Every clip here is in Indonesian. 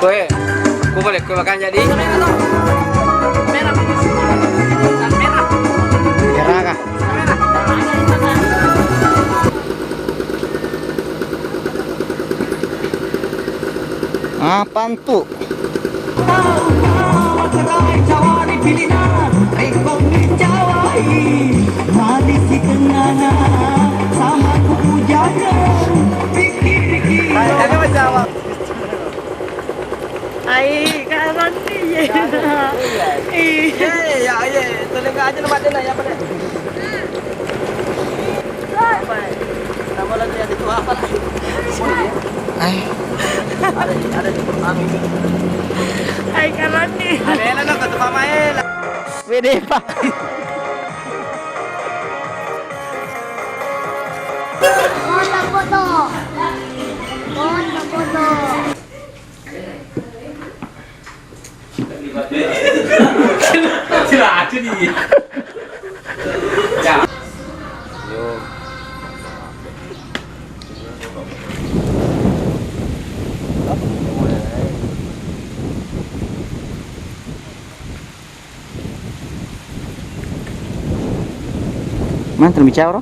Kue, boleh kue makan jadi. Merah. Merah. Merah kah? Apaan tuh? Ai, kawan ni. Ya, telinga aja nama dia ya pada. Nama lagi ada tu apa lagi? Ada di anu. Ai, kawan ni. Ada nak ketemu mama Wede pak. Foto. Tidak ada nih. Ya. Yo. Man, terbicara bro?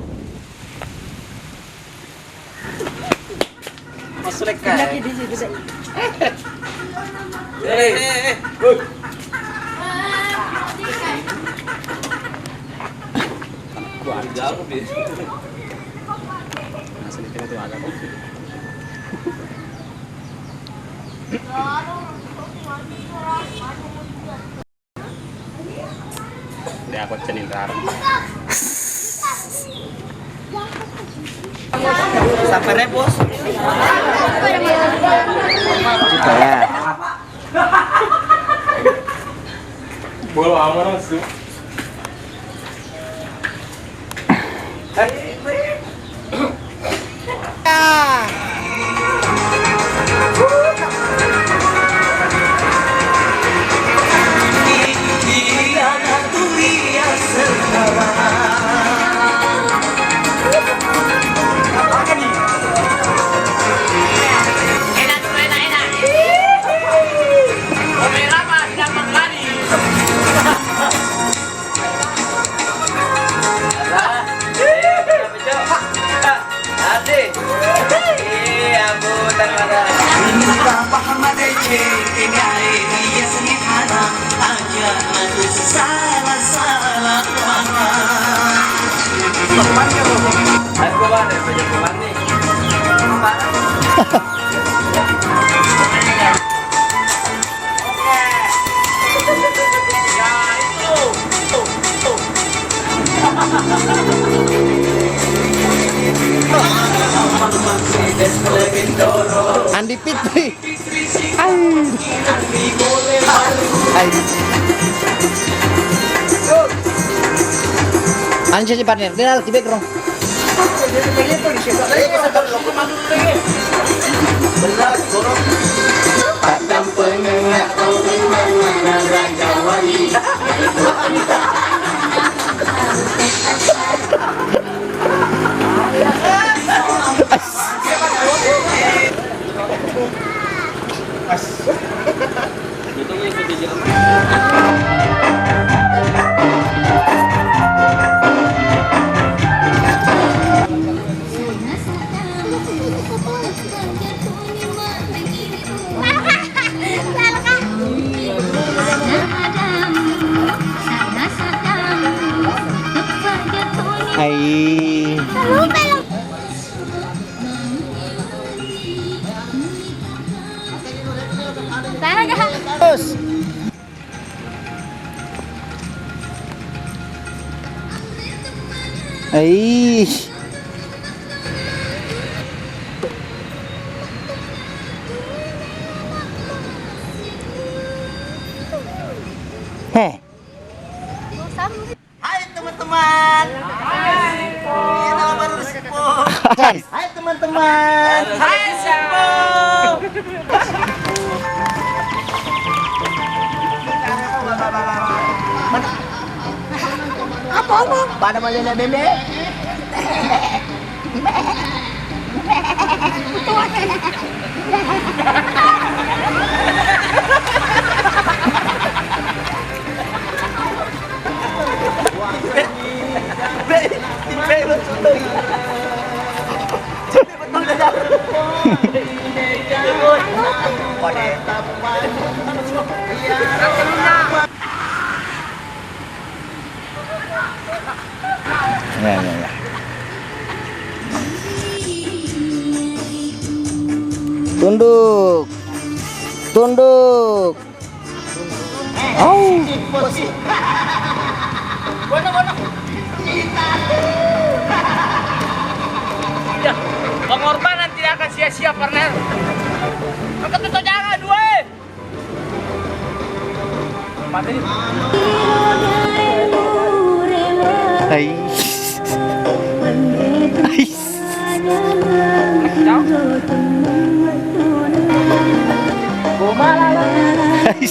Masuk lekas. Good. Jauh deh. Nasi di tengah ada kok. Dia aku cenin rar. Sampai repos. Ya. Bola aman masuk. Andi Fitri. Anjir si partner, dia lagi background. Hai. Terus. Hai. Heh. Hai teman-teman. Ini nama baru Sipo. Hai teman-teman. Hai Sipo. Apa? Pada malah bebe. Betul. apa deh? Ya, ya, ya. Tunduk. Tunduk. Oh. Ya, pengorbanan tidak akan sia-sia, partner. Angkat itu jangan, dua. Mati. Hai. Hai. Hai.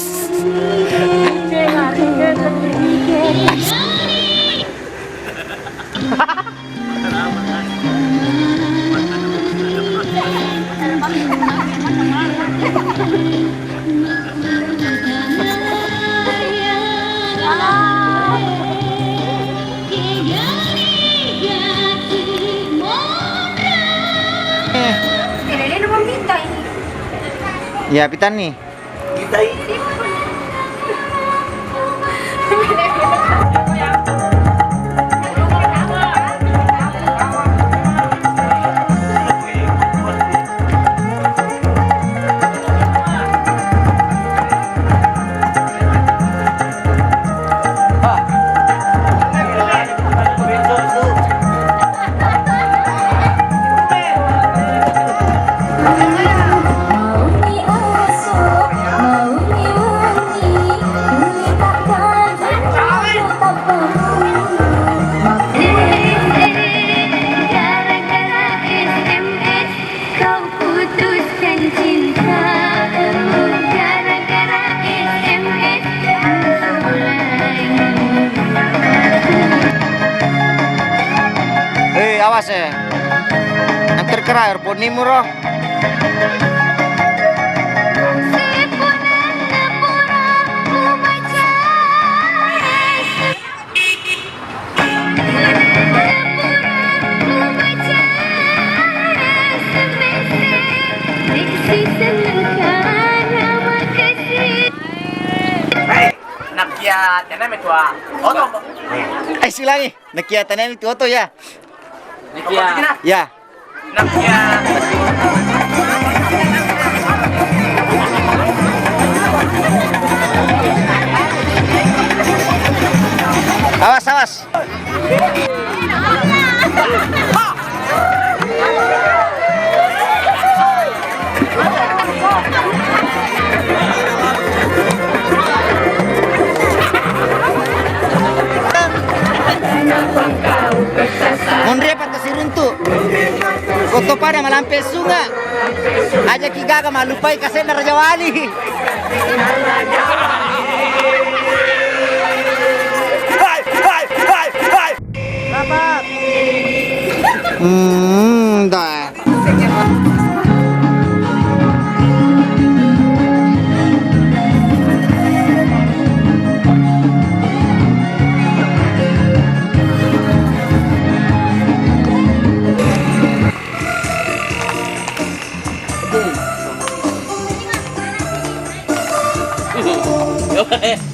Ya, pitan nih. Kita ini. Awas ya. Hampir kera earphone ni murah. Nakia, tenang itu ah. Oto. Ay, silangi. Nakiyata na yung oto ya. Nakia. Ya. Nakia. Awas, awas. Mondre pat kasi runtu. Koto pada malampe sunga. Aja kigaga malupai kasi na Rajawali. Bapak. Dah.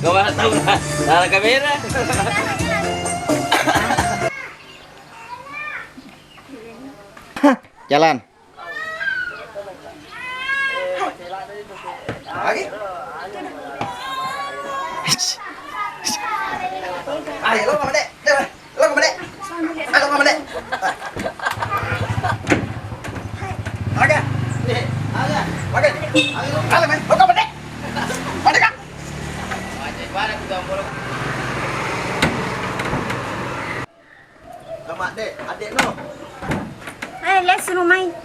Gawa tahu lah kamera. Jalan. Lagi. Ayo lo kemana dek? Lo kemana dek? Ayo kemana dek? Aga. Aga. Aga. Kalau men, lo kemana dek? Mana kak? Lemak dek, adik lo. Let's rumah.